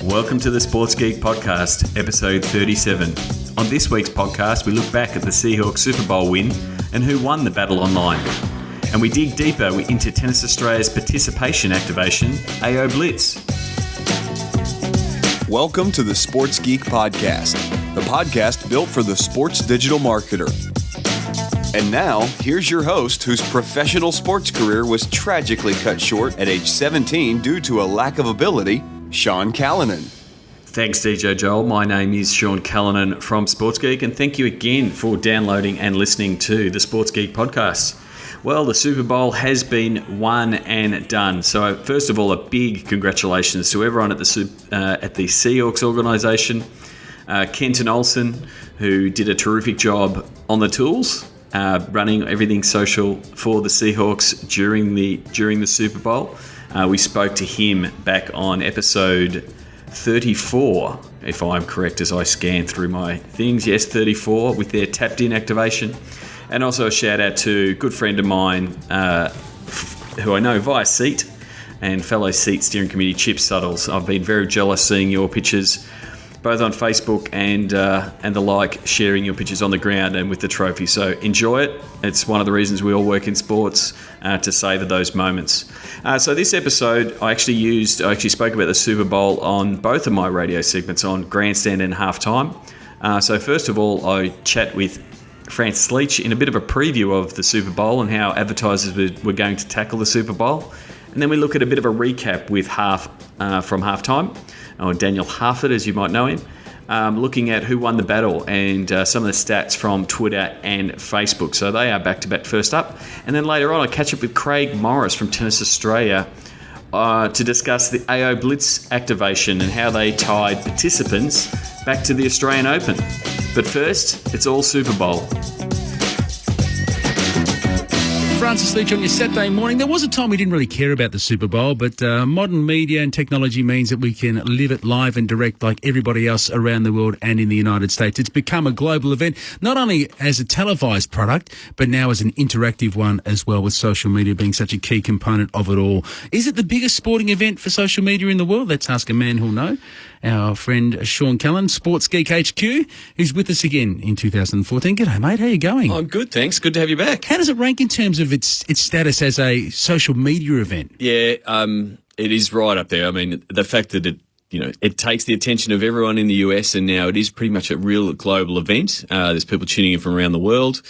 Welcome to the Sports Geek Podcast, episode 37. On this week's podcast, we look back at the Seahawks Super Bowl win and who won the battle online. And we dig deeper into Tennis Australia's participation activation, AO Blitz. Welcome to the Sports Geek Podcast, the podcast built for the sports digital marketer. And now, here's your host whose professional sports career was tragically cut short at age 17 due to a lack of ability, Sean Callanan. Thanks, DJ Joel. My name is Sean Callanan from Sports Geek, and thank you again for downloading and listening to the Sports Geek Podcast. Well, the Super Bowl has been won and done. So, first of all, a big congratulations to everyone at the Seahawks organisation. Kenton Olsen, who did a terrific job on the tools, running everything social for the Seahawks during the Super Bowl. We spoke to him back on episode 34, if I'm correct, as I scan through my things. Yes, 34, with their tapped-in activation. And also a shout-out to a good friend of mine, who I know via Seat, and fellow Seat Steering Committee, Chip Suttles. I've been very jealous seeing your pictures, both on Facebook and the like, sharing your pictures on the ground and with the trophy. So enjoy it. It's one of the reasons we all work in sports, to savour those moments. So this episode, I actually spoke about the Super Bowl on both of my radio segments, on Grandstand and Halftime. So first of all, I chat with Francis Leach in a bit of a preview of the Super Bowl and how advertisers were going to tackle the Super Bowl. And then we look at a bit of a recap with from Halftime, or Daniel Harford, as you might know him, looking at who won the battle and some of the stats from Twitter and Facebook. So they are back-to-back first up. And then later on, I catch up with Craig Morris from Tennis Australia to discuss the AO Blitz activation and how they tied participants back to the Australian Open. But first, it's all Super Bowl. Francis Leach on your Saturday morning. There was a time we didn't really care about the Super Bowl, but modern media and technology means that we can live it live and direct like everybody else around the world and in the United States. It's become a global event, not only as a televised product, but now as an interactive one as well, with social media being such a key component of it all. Is it the biggest sporting event for social media in the world? Let's ask a man who'll know. Our friend Sean Callan, Sports Geek HQ, who's with us again in 2014. G'day, mate. How you going? I'm good, thanks. Good to have you back. How does it rank in terms of its status as a social media event? Yeah, it is right up there. I mean, the fact that it takes the attention of everyone in the US, and now it is pretty much a real global event. There's people tuning in from around the world.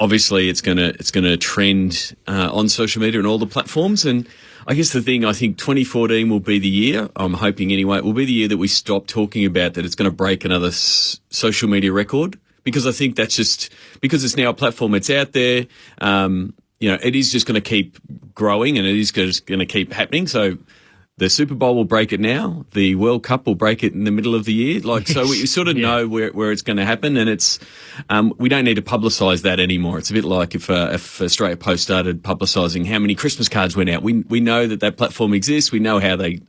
Obviously, it's gonna trend on social media and all the platforms. And I guess the thing, I think 2014 will be the year, I'm hoping anyway, it will be the year that we stop talking about that it's going to break another social media record, because I think that's just, because it's now a platform, it's out there, it is just going to keep growing and it is just going to keep happening. So the Super Bowl will break it now. The World Cup will break it in the middle of the year. So we sort of know where it's going to happen, and it's we don't need to publicise that anymore. It's a bit like if Australia Post started publicising how many Christmas cards went out. We know that platform exists. We know how they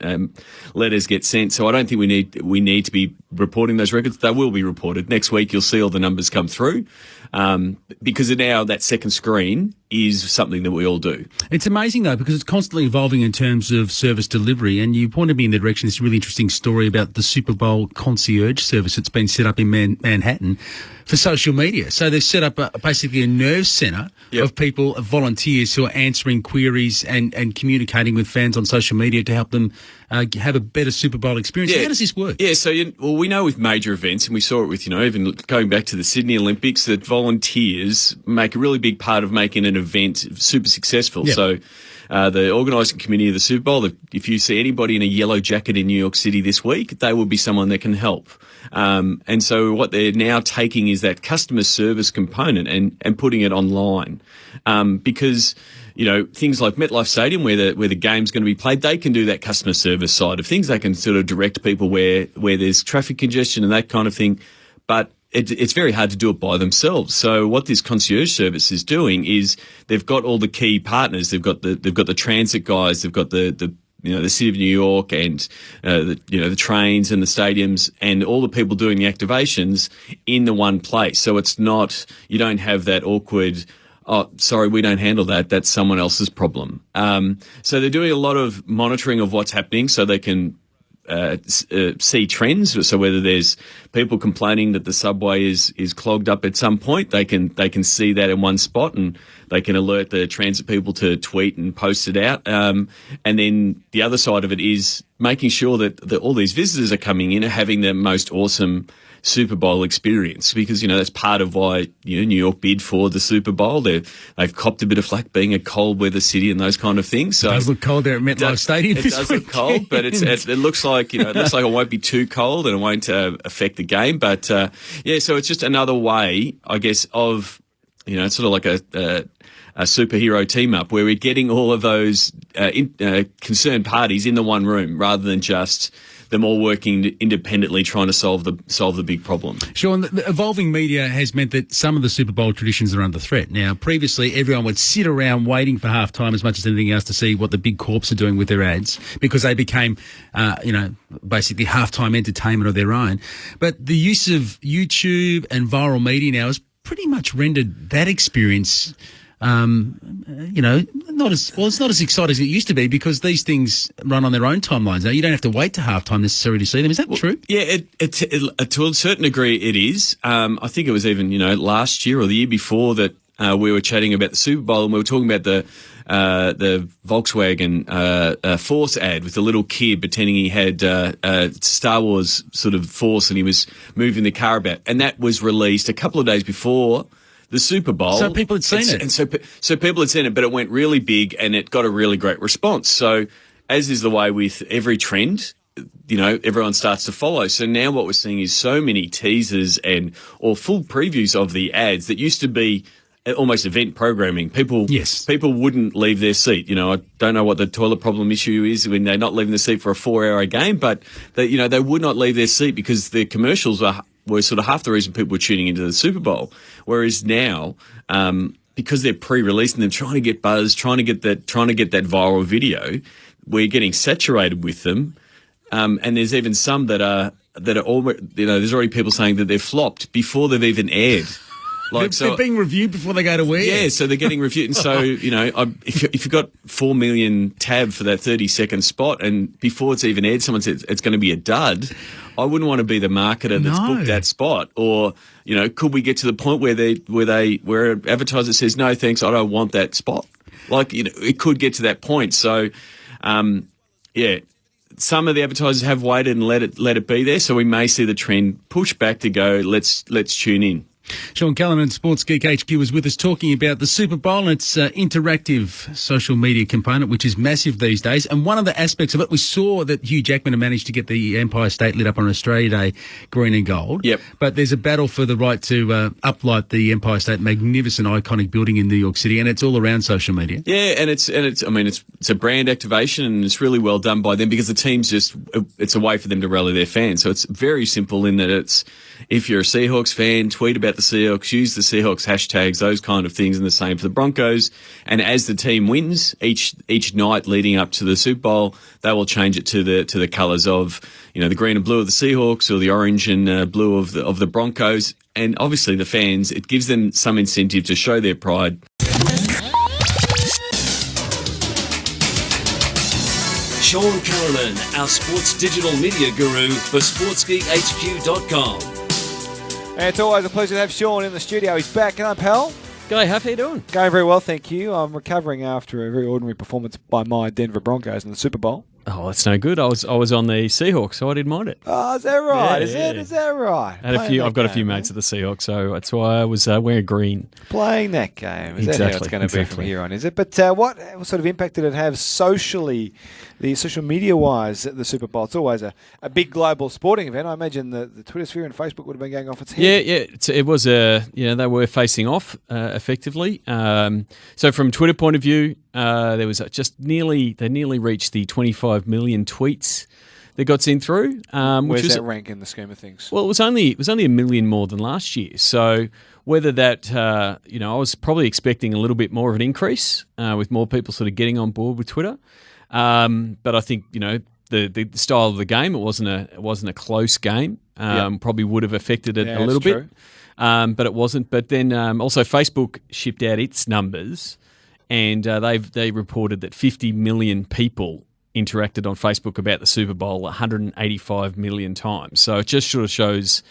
letters get sent. So I don't think we need to be reporting those records. They will be reported next week. You'll see all the numbers come through. Because now that second screen is something that we all do. It's amazing, though, because it's constantly evolving in terms of service delivery, and you pointed me in the direction, this really interesting story about the Super Bowl concierge service that's been set up in Manhattan for social media. So they've set up basically a nerve centre of people, of volunteers who are answering queries and communicating with fans on social media to help them have a better Super Bowl experience. How does this work? Yeah, so we know with major events, and we saw it with, even going back to the Sydney Olympics, that volunteers make a really big part of making an event super successful. Yep. So the organising committee of the Super Bowl, if you see anybody in a yellow jacket in New York City this week, they will be someone that can help. And so what they're now taking is that customer service component and putting it online. Because, things like MetLife Stadium, where the game's going to be played, they can do that customer service side of things. They can sort of direct people where there's traffic congestion and that kind of thing. But it's very hard to do it by themselves. So what this concierge service is doing is they've got all the key partners. They've got the transit guys. They've got the City of New York and the trains and the stadiums and all the people doing the activations in the one place. So it's not, you don't have that awkward, oh, sorry, we don't handle that. That's someone else's problem. So they're doing a lot of monitoring of what's happening so they can see trends. So whether there's people complaining that the subway is clogged up at some point, they can see that in one spot, and they can alert the transit people to tweet and post it out. And then the other side of it is making sure that all these visitors are coming in are having the most awesome Super Bowl experience, because that's part of why New York bid for the Super Bowl. They've copped a bit of flack being a cold weather city and those kind of things. So it does look cold there at MetLife Stadium. It does look cold, but it looks like it looks like it won't be too cold and it won't affect the game. But so it's just another way, I guess, of it's sort of like a superhero team up where we're getting all of those concerned parties in the one room rather than just them all working independently trying to solve the big problem. Sean, the evolving media has meant that some of the Super Bowl traditions are under threat. Now, previously, everyone would sit around waiting for halftime as much as anything else to see what the big corps are doing with their ads, because they became, basically halftime entertainment of their own. But the use of YouTube and viral media now has pretty much rendered that experience it's not as exciting as it used to be, because these things run on their own timelines now. You don't have to wait to halftime necessarily to see them. Is that true? Yeah, to a certain degree it is. I think it was even, last year or the year before that we were chatting about the Super Bowl, and we were talking about the Volkswagen Force ad with the little kid pretending he had Star Wars sort of Force and he was moving the car about. And that was released a couple of days before the Super Bowl. So people had seen it. And so people had seen it, but it went really big and it got a really great response. So as is the way with every trend, everyone starts to follow. So now what we're seeing is so many teasers or full previews of the ads that used to be almost event programming. People wouldn't leave their seat. I don't know what the toilet problem issue is when they're not leaving the seat for a 4-hour game, but they would not leave their seat because the commercials were sort of half the reason people were tuning into the Super Bowl. Whereas now, because they're pre-releasing them, trying to get buzz, trying to get that viral video, we're getting saturated with them. And there's even some that are almost, there's already people saying that they've flopped before they've even aired. They're being reviewed before they go to air. Yeah, so they're getting reviewed. And so, if you've got 4 million tab for that 30-second spot, and before it's even aired, someone says it's going to be a dud, I wouldn't want to be the marketer that's booked that spot. Or, could we get to the point where an advertiser says, no, thanks, I don't want that spot? It could get to that point. So, some of the advertisers have waited and let it be there. So we may see the trend push back to go, let's tune in. Sean Callanan, Sports Geek HQ, was with us talking about the Super Bowl and its interactive social media component, which is massive these days. And one of the aspects of it, we saw that Hugh Jackman had managed to get the Empire State lit up on Australia Day green and gold. Yep. But there's a battle for the right to uplight the Empire State, magnificent, iconic building in New York City, and it's all around social media. Yeah, and it's a brand activation, and it's really well done by them because the team's it's a way for them to rally their fans. So it's very simple in that it's, if you're a Seahawks fan, tweet about the Seahawks, use the Seahawks hashtags, those kind of things, and the same for the Broncos. And as the team wins each night leading up to the Super Bowl, they will change it to the colours of the green and blue of the Seahawks or the orange and blue of the Broncos. And obviously the fans, it gives them some incentive to show their pride. Sean Callanan, our sports digital media guru for SportsGeekHQ.com. And it's always a pleasure to have Sean in the studio. He's back, aren't pal? G'day, how you doing? Going very well, thank you. I'm recovering after a very ordinary performance by my Denver Broncos in the Super Bowl. Oh, that's no good. I was on the Seahawks, so I didn't mind it. Oh, is that right? Yeah, Is that right? I've got a few mates at the Seahawks, so that's why I was wearing green. Playing that game. Is that how it's going to be from here on, is it? But what sort of impact did it have socially, the social media-wise, at the Super Bowl? It's always a big global sporting event. I imagine the Twitter sphere and Facebook would have been going off its head. Yeah. It was they were facing off effectively. So from a Twitter point of view, there was they nearly reached the 25 million tweets that got sent through. Where's that rank in the scheme of things? Well, it was only a million more than last year. So whether that, I was probably expecting a little bit more of an increase with more people sort of getting on board with Twitter. But I think the style of the game, it wasn't a close game. Probably would have affected it a little bit, but it wasn't. But then also Facebook shipped out its numbers, and they reported that 50 million people interacted on Facebook about the Super Bowl 185 million times. So it just sort of shows,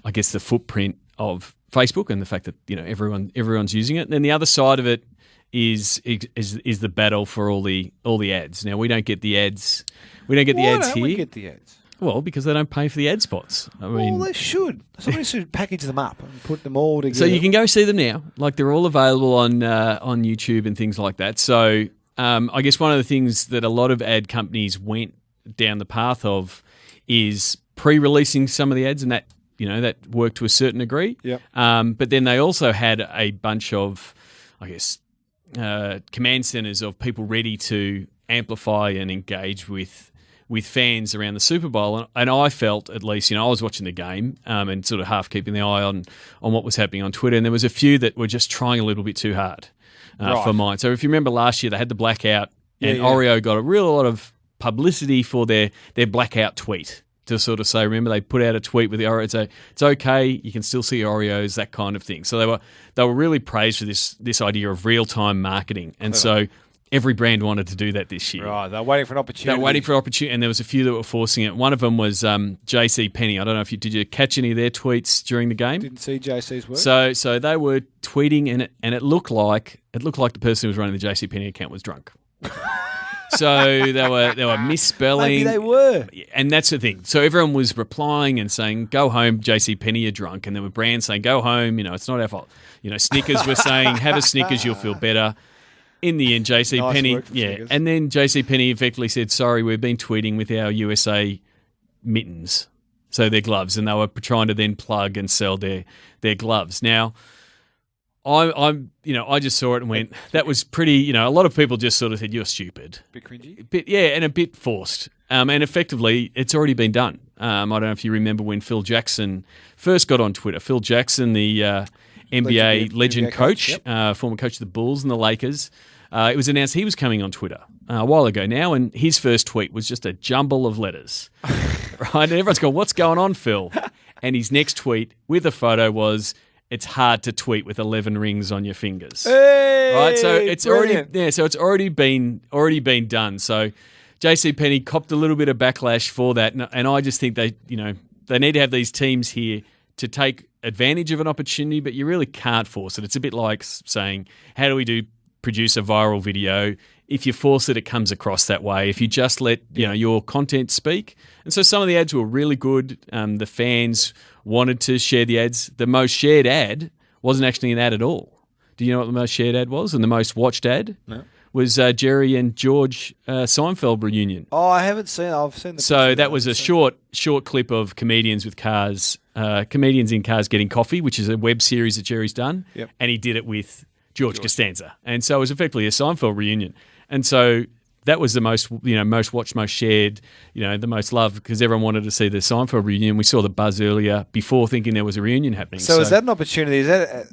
I guess, the footprint of Facebook and the fact that everyone's using it. And then the other side of it is the battle for all the ads. Now we don't get the ads. We don't get the ads here. We get the ads? Well, because they don't pay for the ad spots. I mean, well, they should. Somebody should package them up and put them all together. So you can go see them now. Like they're all available on YouTube and things like that. So I guess one of the things that a lot of ad companies went down the path of is pre-releasing some of the ads, and that worked to a certain degree. Yep. But then they also had a bunch of, I guess, command centers of people ready to amplify and engage with fans around the Super Bowl. And I felt, at least, I was watching the game and sort of half keeping the eye on what was happening on Twitter, and there was a few that were just trying a little bit too hard for mine. So if you remember last year, they had the blackout, and Oreo got a real lot of publicity for their blackout tweet to sort of say, remember, they put out a tweet with the Oreo, say it's okay, you can still see Oreos, that kind of thing. So they were really praised for this idea of real-time marketing. And so every brand wanted to do that this year. Right, they're waiting for an opportunity. They're waiting for an opportunity, and there was a few that were forcing it. One of them was JCPenney. I don't know if did you catch any of their tweets during the game? Didn't see JC's work. So they were tweeting, and it looked like the person who was running the JCPenney account was drunk. So they were misspelling. Maybe they were. And that's the thing. So everyone was replying and saying, go home, JCPenney, you're drunk. And there were brands saying, go home, it's not our fault. Snickers were saying, have a Snickers, you'll feel better. In the end, JCPenney, nice Snickers. And then JCPenney effectively said, sorry, we've been tweeting with our USA mittens, so their gloves, and they were trying to then plug and sell their gloves. Now, I just saw it and went, that was pretty, a lot of people just sort of said, you're stupid. Bit cringy? And a bit forced. And effectively, it's already been done. I don't know if you remember when Phil Jackson first got on Twitter. Phil Jackson, the NBA legend coach, former coach of the Bulls and the Lakers, it was announced he was coming on Twitter a while ago now, and his first tweet was just a jumble of letters. Right? And everyone's going, what's going on, Phil? And his next tweet with a photo was, it's hard to tweet with 11 rings on your fingers. Hey, right? So it's brilliant. so it's already been done. So JCPenney copped a little bit of backlash for that, and I just think they need to have these teams here to take advantage of an opportunity, but you really can't force it. It's a bit like saying, how do we produce a viral video? If you force it, it comes across that way. If you just let your content speak. And so some of the ads were really good. The fans wanted to share the ads. The most shared ad wasn't actually an ad at all. Do you know what the most shared ad was and the most watched ad? No. Was Jerry and George Seinfeld reunion. Oh, I haven't seen it. I've seen the So that was a short clip of comedians with cars, comedians in cars getting coffee, which is a web series that Jerry's done. Yep. And he did it with George Costanza. And so it was effectively a Seinfeld reunion. And so that was the most watched, most shared, the most loved, because everyone wanted to see the Seinfeld reunion. We saw the buzz earlier before thinking there was a reunion happening. So is that an opportunity? Is that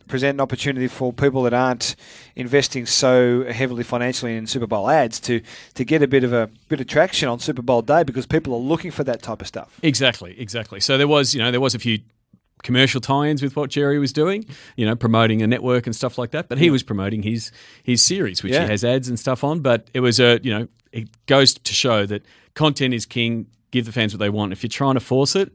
present an opportunity for people that aren't investing so heavily financially in Super Bowl ads to get a bit of traction on Super Bowl day, because people are looking for that type of stuff? Exactly. So there was a few commercial tie-ins with what Jerry was doing, promoting a network and stuff like that. But he was promoting his series, which he has ads and stuff on. But it was it goes to show that content is king. Give the fans what they want. If you're trying to force it,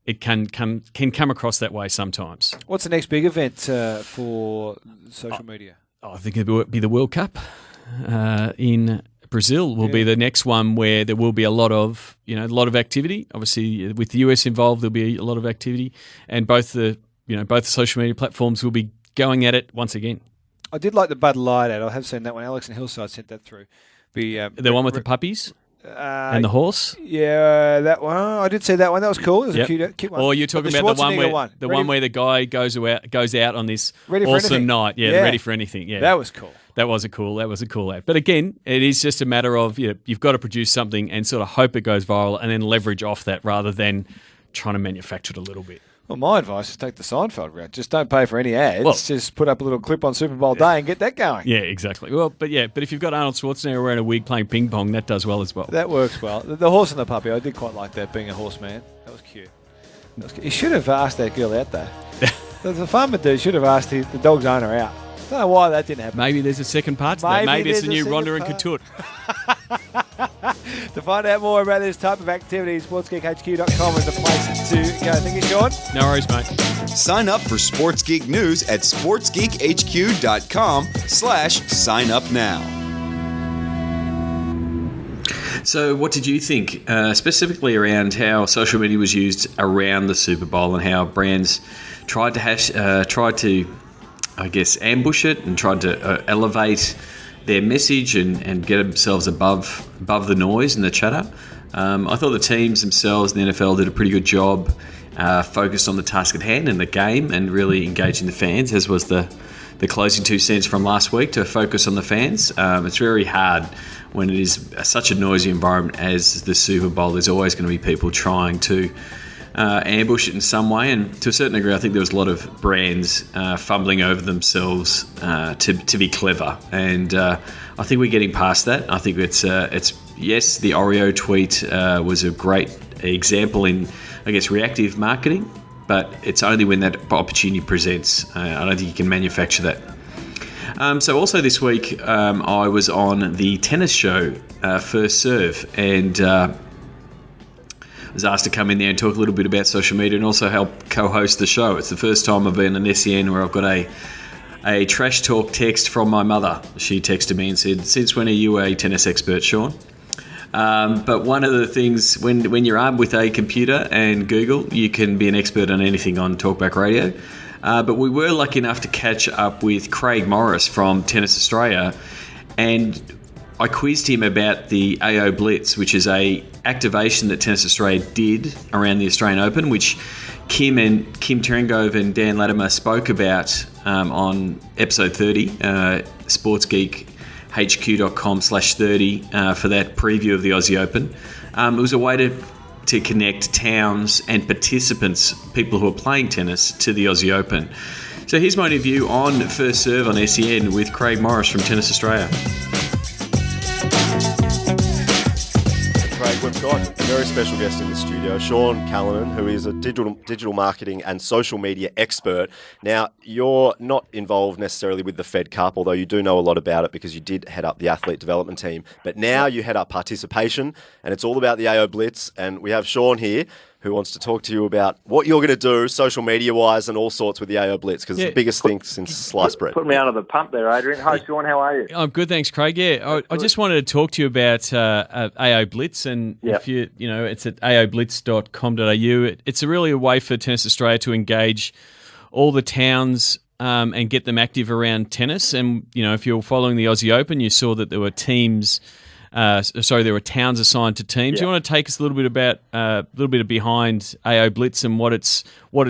it can come across that way sometimes. What's the next big event for social media? I think it will be the World Cup in Brazil. Will be the next one where there will be a lot of activity. Obviously, with the US involved, there'll be a lot of activity, and both the social media platforms will be going at it once again. I did like the Bud Light ad. I have seen that one. Alex and Hillside sent that through. The one with the puppies and the horse. Yeah, that one. I did see that one. That was cool. It was a cute one. Or you're talking about the one where the guy goes out on this awesome night. Yeah, Ready for Anything. Yeah, that was cool. That was a cool ad. But again, it is just a matter of you've got to produce something and sort of hope it goes viral and then leverage off that rather than trying to manufacture it a little bit. Well, my advice is take the Seinfeld route. Just don't pay for any ads. Just put up a little clip on Super Bowl day and get that going. Yeah, exactly. Well, but if you've got Arnold Schwarzenegger wearing a wig playing ping pong, that does well as well. That works well. The horse and the puppy, I did quite like that, being a horseman. That was cute. He should have asked that girl out, though. The farmer dude should have asked the dog's owner out. I don't know why that didn't happen. Maybe there's a second part to that. Maybe it's the new Ronda and Couture. To find out more about this type of activity, sportsgeekhq.com is the place to go. Thank you, Sean. No worries, mate. Sign up for Sports Geek News at sportsgeekhq.com/sign up now. So what did you think, specifically around how social media was used around the Super Bowl and how brands tried to ambush it and tried to elevate their message and get themselves above the noise and the chatter? I thought the teams themselves in the NFL did a pretty good job, focused on the task at hand and the game and really engaging the fans, as was the closing 2 cents from last week, to focus on the fans. It's very hard when it is such a noisy environment as the Super Bowl. There's always going to be people trying to ambush it in some way, and to a certain degree I think there was a lot of brands fumbling over themselves to be clever, and I think we're getting past that. I think it's yes, the Oreo tweet was a great example in, I guess, reactive marketing, but it's only when that opportunity presents. I don't think you can manufacture that. So also this week I was on the tennis show, First Serve, and was asked to come in there and talk a little bit about social media and also help co-host the show. It's the first time I've been on SEN where I've got a trash talk text from my mother. She texted me and said, "Since when are you a tennis expert, Sean?" But one of the things, when you're armed with a computer and Google, you can be an expert on anything on Talkback Radio. But we were lucky enough to catch up with Craig Morris from Tennis Australia, and I quizzed him about the AO Blitz, which is a activation that Tennis Australia did around the Australian Open, which Kim Terengove and Dan Latimer spoke about on episode 30, sportsgeekhq.com/30 for that preview of the Aussie Open. It was a way to connect towns and participants, people who are playing tennis, to the Aussie Open. So here's my interview on First Serve on SEN with Craig Morris from Tennis Australia. Craig, we've got a very special guest in the studio, Sean Callanan, who is a digital marketing and social media expert. Now, you're not involved necessarily with the Fed Cup, although you do know a lot about it because you did head up the athlete development team. But now you head up participation, and it's all about the AO Blitz. And we have Sean here, who wants to talk to you about what you're going to do social media-wise and all sorts with the AO Blitz, because it's the biggest thing since sliced bread. Put me out of the pump there, Adrian. Hi, Sean. How are you? I'm good, thanks, Craig. Yeah, I just wanted to talk to you about AO Blitz, and if it's at aoblitz.com.au. It's really a way for Tennis Australia to engage all the towns and get them active around tennis. And if you're following the Aussie Open, you saw that there were teams. There were towns assigned to teams. Do you want to take us a little bit about behind AO Blitz and what its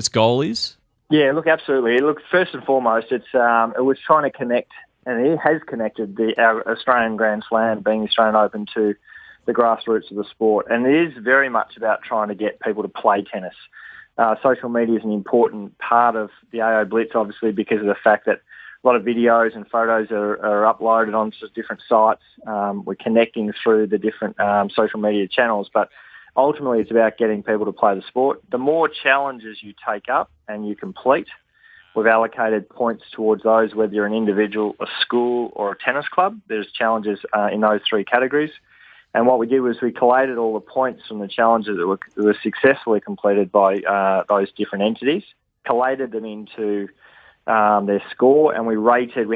goal is? Yeah, look, absolutely. Look, first and foremost, it was trying to connect, and it has connected our Australian Grand Slam, being the Australian Open, to the grassroots of the sport, and it is very much about trying to get people to play tennis. Social media is an important part of the AO Blitz, obviously, because of the fact that a lot of videos and photos are uploaded onto different sites. We're connecting through the different social media channels, but ultimately it's about getting people to play the sport. The more challenges you take up and you complete, we've allocated points towards those, whether you're an individual, a school or a tennis club. There's challenges in those three categories. And what we did was we collated all the points from the challenges that were successfully completed by those different entities, collated them into their score, and we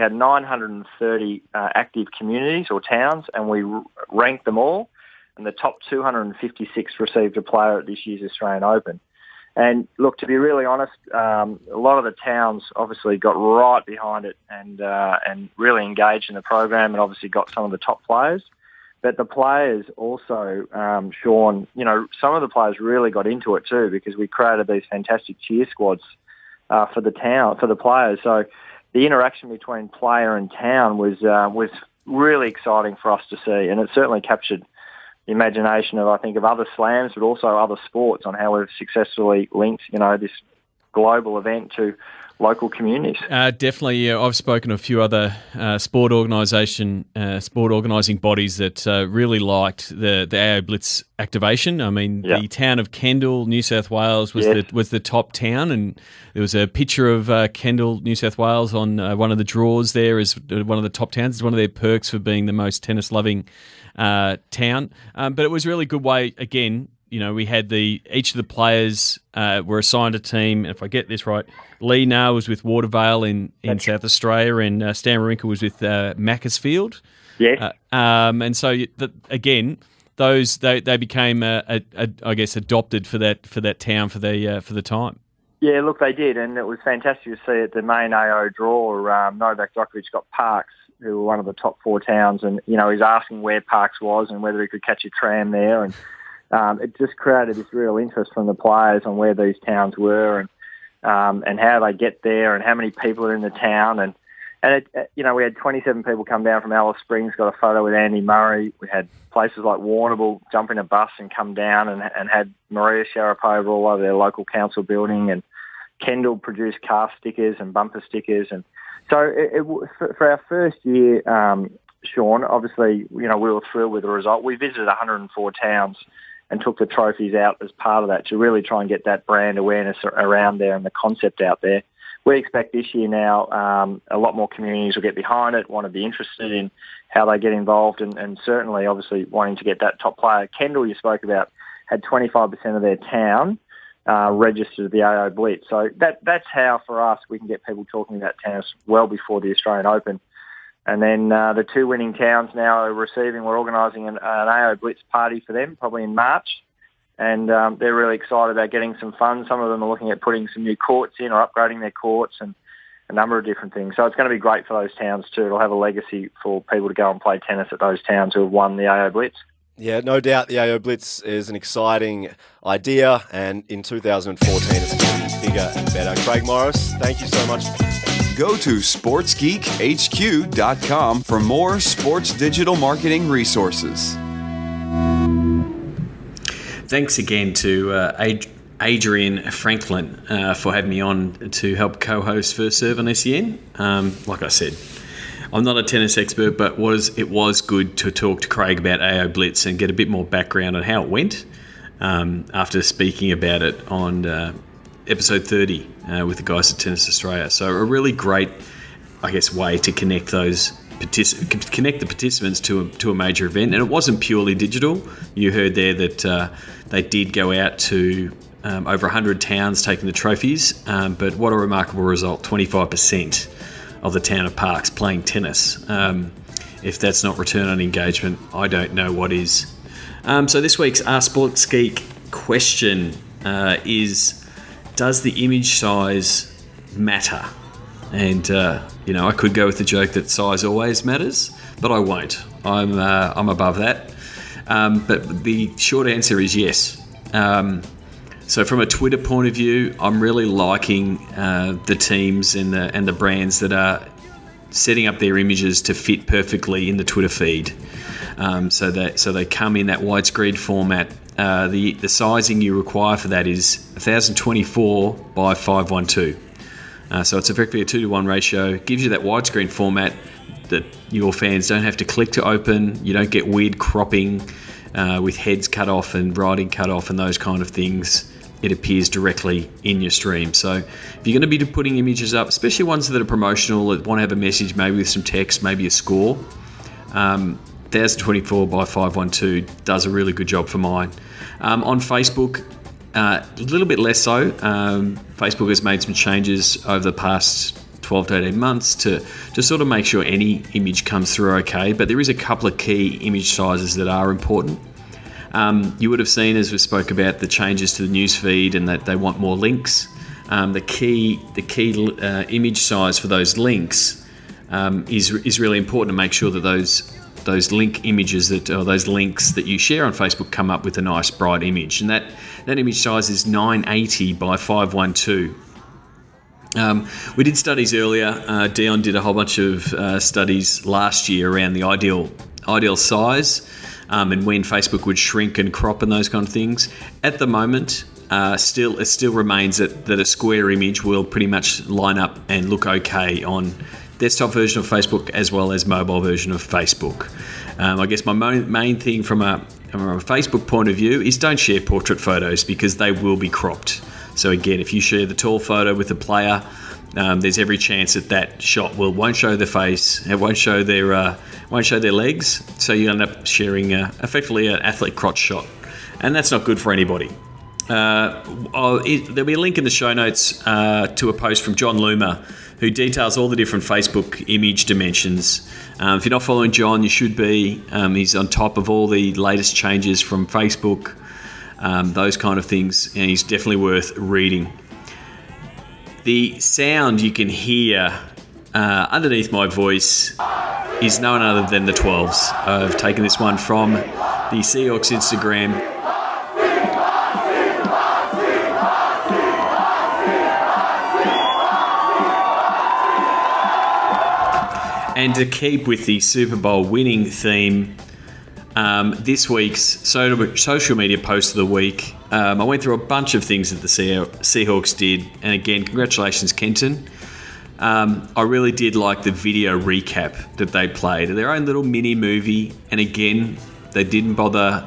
had 930 active communities or towns, and we ranked them all, and the top 256 received a player at this year's Australian Open. And look, to be really honest, a lot of the towns obviously got right behind it and really engaged in the program, and obviously got some of the top players. But the players also, Sean, some of the players really got into it too, because we created these fantastic cheer squads for the players. So the interaction between player and town was really exciting for us to see, and it certainly captured the imagination of other slams, but also other sports, on how we've successfully linked, this global event to local communities. Definitely, I've spoken to a few other sport organising bodies that really liked the AO Blitz activation. I mean, the town of Kendall, New South Wales, was the top town, and there was a picture of Kendall, New South Wales, on one of the draws there as one of the top towns. It's one of their perks for being the most tennis-loving town. But it was a really good way, again, we had each of the players were assigned a team. And if I get this right, Lee Nair was with Watervale in South Australia, and Stan Wawrinka was with Macclesfield. Yes. And so, again, those they became, I guess, adopted for that town for the time. Yeah, look, they did, and it was fantastic to see at the main AO draw. Novak Djokovic got Parks, who were one of the top 4 towns, and he's asking where Parks was and whether he could catch a tram there, and it just created this real interest from the players on where these towns were and how they get there and how many people are in the town. And we had 27 people come down from Alice Springs, got a photo with Andy Murray. We had places like Warrnambool jump in a bus and come down and had Maria Sharapova all over their local council building, and Kendall produced car stickers and bumper stickers. And so for our first year, Sean, obviously, we were thrilled with the result. We visited 104 towns and took the trophies out as part of that to really try and get that brand awareness around there and the concept out there. We expect this year now a lot more communities will get behind it, want to be interested in how they get involved, and certainly, obviously, wanting to get that top player. Kendall, you spoke about, had 25% of their town registered the AO Blitz. So that's how, for us, we can get people talking about tennis well before the Australian Open. And then the 2 winning towns now are we're organising an AO Blitz party for them, probably in March. And they're really excited about getting some funds. Some of them are looking at putting some new courts in or upgrading their courts and a number of different things. So it's going to be great for those towns too. It'll have a legacy for people to go and play tennis at those towns who have won the AO Blitz. Yeah, no doubt the AO Blitz is an exciting idea, and in 2014 it's going to be bigger and better. Craig Morris, thank you so much. Go to sportsgeekhq.com for more sports digital marketing resources. Thanks again to Adrian Franklin for having me on to help co-host First Serve on SEN. Like I said, I'm not a tennis expert, but it was good to talk to Craig about AO Blitz and get a bit more background on how it went after speaking about it on episode 30 with the guys at Tennis Australia. So a really great, I guess, way to connect the participants to a major event. And it wasn't purely digital. You heard there that they did go out to over 100 towns taking the trophies, but what a remarkable result, 25% of the town of Parks playing tennis. If that's not return on engagement, I don't know what is. So this week's Ask Sports Geek question is, does the image size matter? And, I could go with the joke that size always matters, but I won't. I'm above that. But the short answer is yes. So from a Twitter point of view, I'm really liking the teams and the brands that are setting up their images to fit perfectly in the Twitter feed. So they come in that widescreen format. The sizing you require for that is 1024 by 512. So it's effectively a 2-to-1 ratio. Gives you that widescreen format that your fans don't have to click to open. You don't get weird cropping with heads cut off and writing cut off and those kind of things. It appears directly in your stream. So if you're going to be putting images up, especially ones that are promotional, that want to have a message, maybe with some text, maybe a score, 1024 by 512 does a really good job for mine. On Facebook, a little bit less so. Facebook has made some changes over the past 12 to 18 months to sort of make sure any image comes through okay, but there is a couple of key image sizes that are important. You would have seen, as we spoke about, the changes to the news feed and that they want more links. The key image size for those links is really important to make sure that those link images those links that you share on Facebook come up with a nice bright image, and that image size is 980 by 512. We did studies earlier. Dion did a whole bunch of studies last year around the ideal size and when Facebook would shrink and crop and those kind of things. At the moment, it still remains that a square image will pretty much line up and look okay on desktop version of Facebook as well as mobile version of Facebook. I guess my main thing from a Facebook point of view is don't share portrait photos because they will be cropped. So again, if you share the tall photo with a player, there's every chance that shot won't show their face, it won't show their legs, so you end up sharing effectively an athlete crotch shot, and that's not good for anybody. There'll be a link in the show notes to a post from John Loomer, who details all the different Facebook image dimensions. If you're not following John, you should be. He's on top of all the latest changes from Facebook, those kind of things, and he's definitely worth reading. The sound you can hear underneath my voice is none other than the 12s. I've taken this one from the Seahawks Instagram. And to keep with the Super Bowl winning theme, this week's social media post of the week, I went through a bunch of things that the Seahawks did. And again, congratulations, Kenton. I really did like the video recap that they played. Their own little mini movie. And again, they didn't bother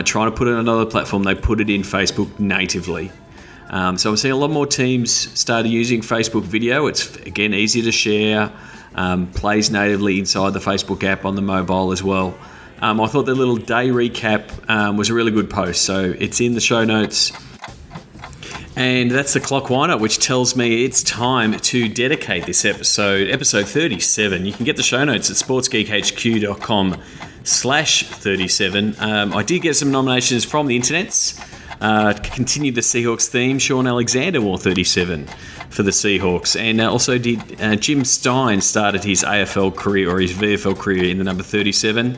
trying to put it on another platform. They put it in Facebook natively. So I'm seeing a lot more teams started using Facebook video. It's, again, easy to share. Plays natively inside the Facebook app on the mobile as well. I thought the little day recap was a really good post, so it's in the show notes. And that's the clock wind-up, which tells me it's time to dedicate this episode 37. You can get the show notes at sportsgeekhq.com/37. I did get some nominations from the internets. To continue the Seahawks theme, Sean Alexander wore 37 for the Seahawks, and also did Jim Stein started his AFL career or his VFL career in the number 37.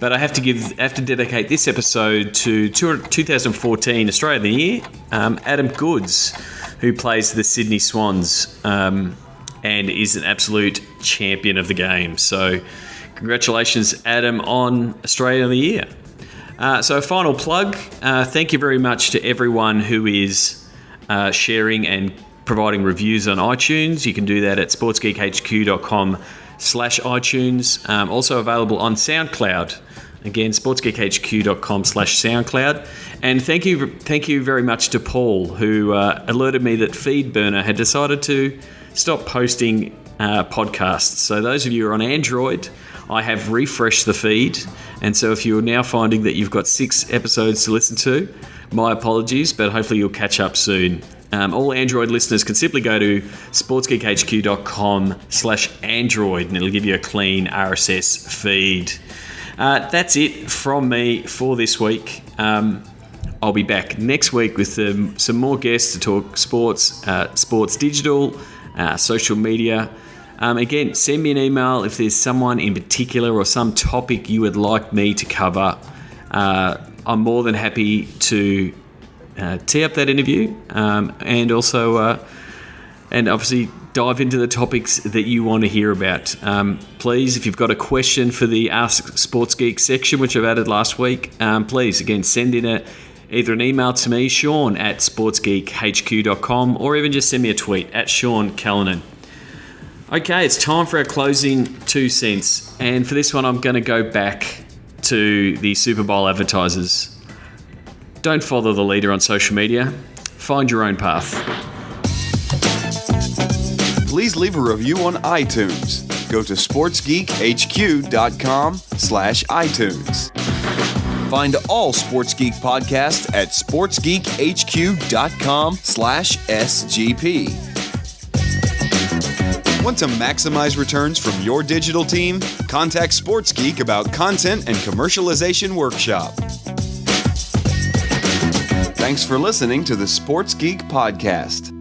But I have to dedicate this episode to 2014 Australia of the Year, Adam Goodes, who plays the Sydney Swans and is an absolute champion of the game. So congratulations, Adam, on Australia of the Year. So a final plug, thank you very much to everyone who is sharing and providing reviews on iTunes. You can do that at sportsgeekhq.com/iTunes. Also available on SoundCloud. Again, sportsgeekhq.com/SoundCloud. And thank you very much to Paul, who alerted me that FeedBurner had decided to stop posting podcasts. So those of you who are on Android, I have refreshed the feed, and so if you're now finding that you've got 6 episodes to listen to, my apologies, but hopefully you'll catch up soon. All Android listeners can simply go to sportsgeekhq.com/Android, and it'll give you a clean RSS feed. That's it from me for this week. I'll be back next week with some more guests to talk sports, sports digital, social media. Again, send me an email if there's someone in particular or some topic you would like me to cover. I'm more than happy to tee up that interview and also and obviously dive into the topics that you want to hear about. Please, if you've got a question for the Ask Sports Geek section, which I've added last week, please, again, send in either an email to me, Sean at sportsgeekhq.com, or even just send me a tweet at Sean Callanan. Okay, it's time for our closing 2 cents. And for this one, I'm going to go back to the Super Bowl advertisers. Don't follow the leader on social media. Find your own path. Please leave a review on iTunes. Go to sportsgeekhq.com/iTunes. Find all Sports Geek podcasts at sportsgeekhq.com/SGP. Want to maximize returns from your digital team? Contact Sports Geek about content and commercialization workshop. Thanks for listening to the Sports Geek Podcast.